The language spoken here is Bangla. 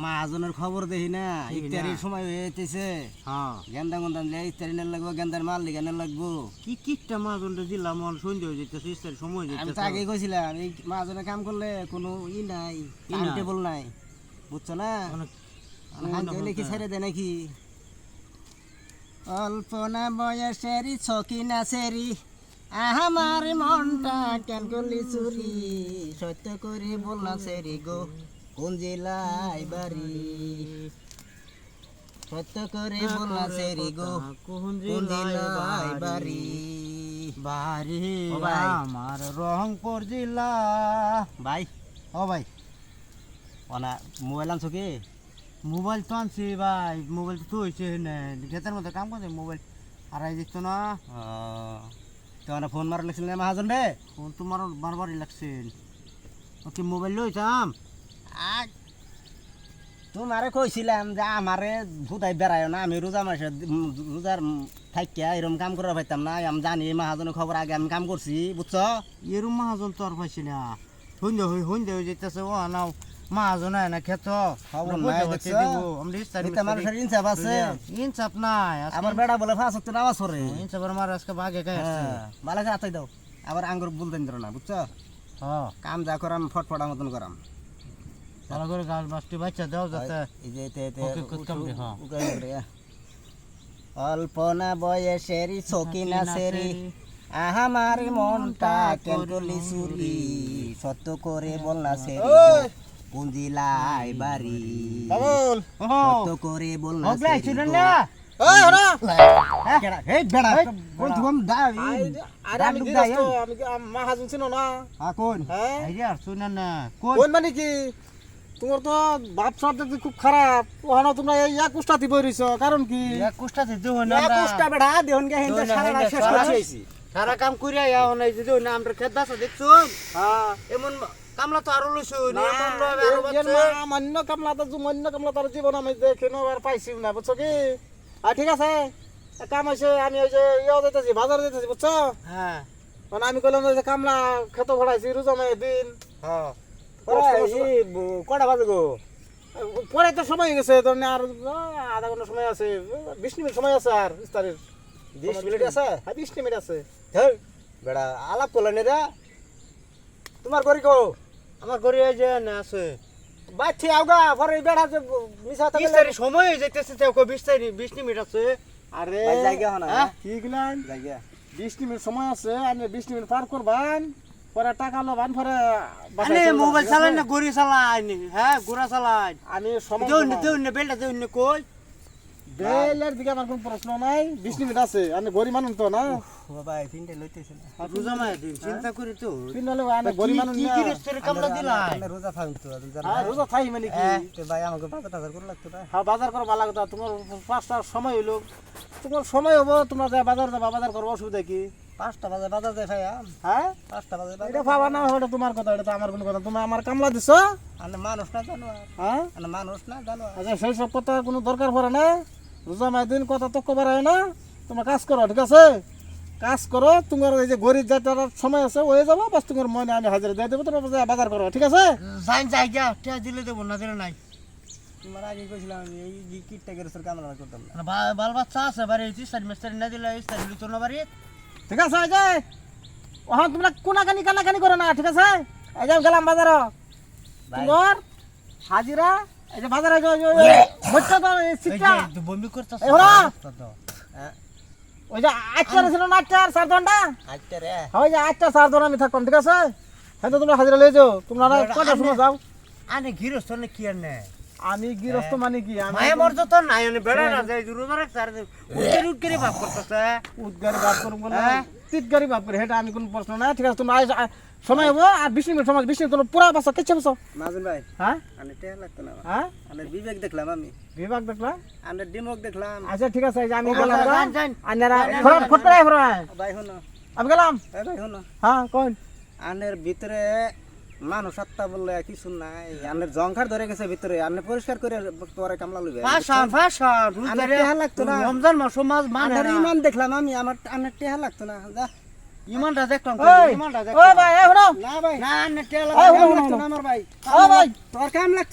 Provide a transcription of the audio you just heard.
মাহাজনের খবর দেখি না ইফতারির সময় হয়ে যেতেছে। হ্যাঁ গেন্দা গন্দান ইফতারি নেন লাগবো, গেন্দার মাল লিখে নেন লাগবো। কি কিটটা মাহাজনটা দিলাম আমার সন্ধ্যা হয়ে যেতেছে ইস্তারি সময় আমি যেতেছে তো আগেই কইছিলাম এই মাহাজনের কাম করলে কোনো নাই, টাইম টেবল নাই, বুঝছো না? কি ছেড়ে দেয় নাকি? অল্পনা বয়সেরই ছকিনা সেরি আমার মনটা কেন করলি চুরি, সত্য করে বল না সেরি গো কোন জেলায় বাড়ি, সত্য করে বল না সেরি গো কোন জেলায় বাড়ি। বাড়ি ও ভাই। আমার রংপুর জেলা। ভাই ও ভাই অনা মোবাইল আনছো কি? মোবাইল তো আনছি ভাই, মোবাইল তো হয়েছে না ক্ষেতের মধ্যে কাম করছে, মোবাইল হারাই দিত না। তোমার ফোন মারা লাগছিল না মাহাজন রে? ফোন তোমার বারবারই লাগছে। ওকে মোবাইল লইতাম তোমারে কইছিলাম যে আমারে ভুতাই বেড়ায় না, আমি রোজা মাসে রোজার থাকিয়া এরকম কাম করার পাইতাম না। আমি জানি মাহাজনের খবর আগে আমি কাম করছি, বুঝছো? এরম মাহাজন তো আর পাইছি না। সন্ধ্যা হয়ে যেতেছে ও নাও মাহাজন না খেত খবর নাই, দেখছো? মানুষের ইনসাফ আছে? ইনসাফ নাই। আমার বেড়া বলে 5 ওয়াক্ত নামাজ পড়ে। ইনসাফ আমার আজকে বাগে গায়ে ভালো করে আতাই দাও, আবার আঙ্গুর বলতেন ধরো না, বুঝছো? হ্যাঁ কাম যা করাম ফটফটা মতন করাম, ভালো করে গাছ বাসটি বাচ্চা দাও যাতে এই যে হ্যাঁ। অল্পনা বয়সেরই ছকিনা সেরি আমার মনটা কেন করলি চুরি, সত্য করে বল না সেরি কোন জেলায় বাড়ি, সত্য করে বল না সেরি মাহাজন ছিল না কোন শুনেন না কোন মানে কি? তোমার তো বাপ সব দেখতে খুব খারাপ। ওখানে তোমরা এই এক কুষ্টাতি বইরিছ, কারণ কি? কুষ্টাতে দেহ না কুষ্টা বেড়া দেহন গে হিন্দে সারা রাত শেষ করছি আইছি। সারা কাম করিয়া এখন এই যে না আমরা খেত বাসা দেখছো। হ্যাঁ এমন কামলা তো আরো লইছো মান্য কামলা তো মান্য কামলা তার জীবন আমি দেখিনো আর পাইছি না, বুঝছো কি? আর ঠিক আছে কাম হয়েছে, আমি ওই যে ইয়ে যেতেছি বাজার যেতেছি, বুঝছো? হ্যাঁ মানে আমি কইলাম যে কামলা খেত ভরাইছি রোজা মায়ের দিন। হ্যাঁ কটা বাজে গো? পরে তো সময় হয়ে গেছে, ধরেন আর আধা ঘন্টা সময় আছে, 20 মিনিট সময় আছে। আর ইস্তারির 20 মিনিট আছে? হ্যাঁ 20 মিনিট আছে। হেই বেড়া আলাপ করলেন রে। তোমার গরি কো? আমার ঘরে এই যে না আছে বাচ্চি আউগা পরে বেড়া যে মিছা থাকে ইস্তারি সময় হয়ে যাইতেছে তো 20 মিনিট আছে। আরে জায়গা হনা কি গিলান জায়গা 20 মিনিট সময় আছে, আপনি 20 মিনিট পার করবেন, পরে টাকা লবান, পরে আরে মোবাইল চালাই না গড়ি চালাই হ্যাঁ গোড়া চালাই আমি সময় দেউন বেলটা দেউন কই বেলের দিকে আমার কোনো প্রশ্ন নাই। 20 মিনিট আছে, আমি গরিব মানুষ তো না। বাবা তিনটে লইতেছ না রোজা মায়ের দিন চিন্তা করি তো পিনলে আমি গরিব মানুষ কি না। কি রেস্টের কামলা দিলাই রোজা ফাউন তো আর রোজা খাই মানে কি? তো ভাই আমাকে 5000 করে লাগতো না। হ্যাঁ বাজার করা ভালো কথা। তোমার 5টার সময় হইলো, তোমার সময় হবো, তোমরা যা বাজার যাবা, বাজার করবো, অসুবিধা কি? 5টা বাজে বাজার যাই ভাই। হ্যাঁ 5টা বাজে এটা পাবা না, ওটা তোমার কথা, এটা তো আমার কোনো কথা। তুমি আমার কামলা দিছো, আনে মানুষ না জানো, হ্যাঁ আনে মানুষ না জানো। আচ্ছা সেই সব কথা কোনো দরকার পড়ে না। রোজা মায়ের দিন কথা তো কবার হয় না। তোমরা কাজ করো, ঠিক আছে? কাজ করো, তোমার এই যে গরিব যাত্রার সময় আছে হয়ে যাবো, বাস তোমার মনে আমি হাজার দিয়ে দেবো, তোমরা বাজার করো, ঠিক আছে? যাই যাই গা টিয়া দিলে দেবো না দিলে নাই। তোমার আগে কইছিলাম আমি এই কিটটা গেছর কামলা করতাম না। বাল বাচ্চা আছে বাড়ি ইস্তারি মিস্তারি না দিলে ইস্তারি লিতো না বাড়ি। ঠিক আছে এই যে ওখানে তোমরা কোনাকানি কানাকানি করো না, ঠিক আছে? এই যে গেলাম বাজার, তোমার হাজিরা এই যে বাজারে হচ্ছে তো সিটটা বমি করতেছ এই হলো ওই যে 8টার ছিল না, 8টার 4 ঘন্টা। আচ্ছা রে ওই যে 8টা 4 ঘন্টা আমি থাকতাম, ঠিক আছে? হ্যাঁ তো তোমরা হাজিরা লয়ে যাও। তোমরা কয়টার সময় যাও? আনে গিরস্ত না কি আর নে আমি গৃহস্থ মানে কি? আমি মায়া মর তো নাই আনে বেড়া না যাই রোজা রাখ সার উঠকে ভাব করতেছে উদ্গারি বাপ করব না, তিতগারি বাপ করে, এটা আমি কোনো প্রশ্ন না, ঠিক আছে? তোমরা সময় হবো আর 20 মিনিট সময়, 20 মিনিট তোমরা পুরা বাসা কেচে বসো। মাঝুন ভাই হ্যাঁ আনে টেয়া লাগতো না। হ্যাঁ আনে বিবেক দেখলাম আমি, বিভাগ দেখলাম। আনে ডিমক দেখলাম। আচ্ছা ঠিক আছে, এই যে আমি গেলাম, আনারা যান। ফট করে ফরাই ভাই হনো আমি গেলাম। এই ভাই হনো হ্যাঁ কোন আনের ভিতরে মানুষ আত্মা বললে কিছু নাই। আনের জংখার ধরে গেছে ভিতরে, আনে পরিষ্কার করে পরে কামলা লইবে। ভাষা আনের টেহা লাগতো না। রমজান মাস সমাজ মানে আনের ইমান দেখলাম আমি, আমার আনের টেহা লাগতো না। যা ইমানটা দেখলাম ওই ইমানটা ওই ভাই এই হলো না ভাই না না টেলা কাম লাগতো না আমার ভাই। ও ভাই তোর কাম লাগতো।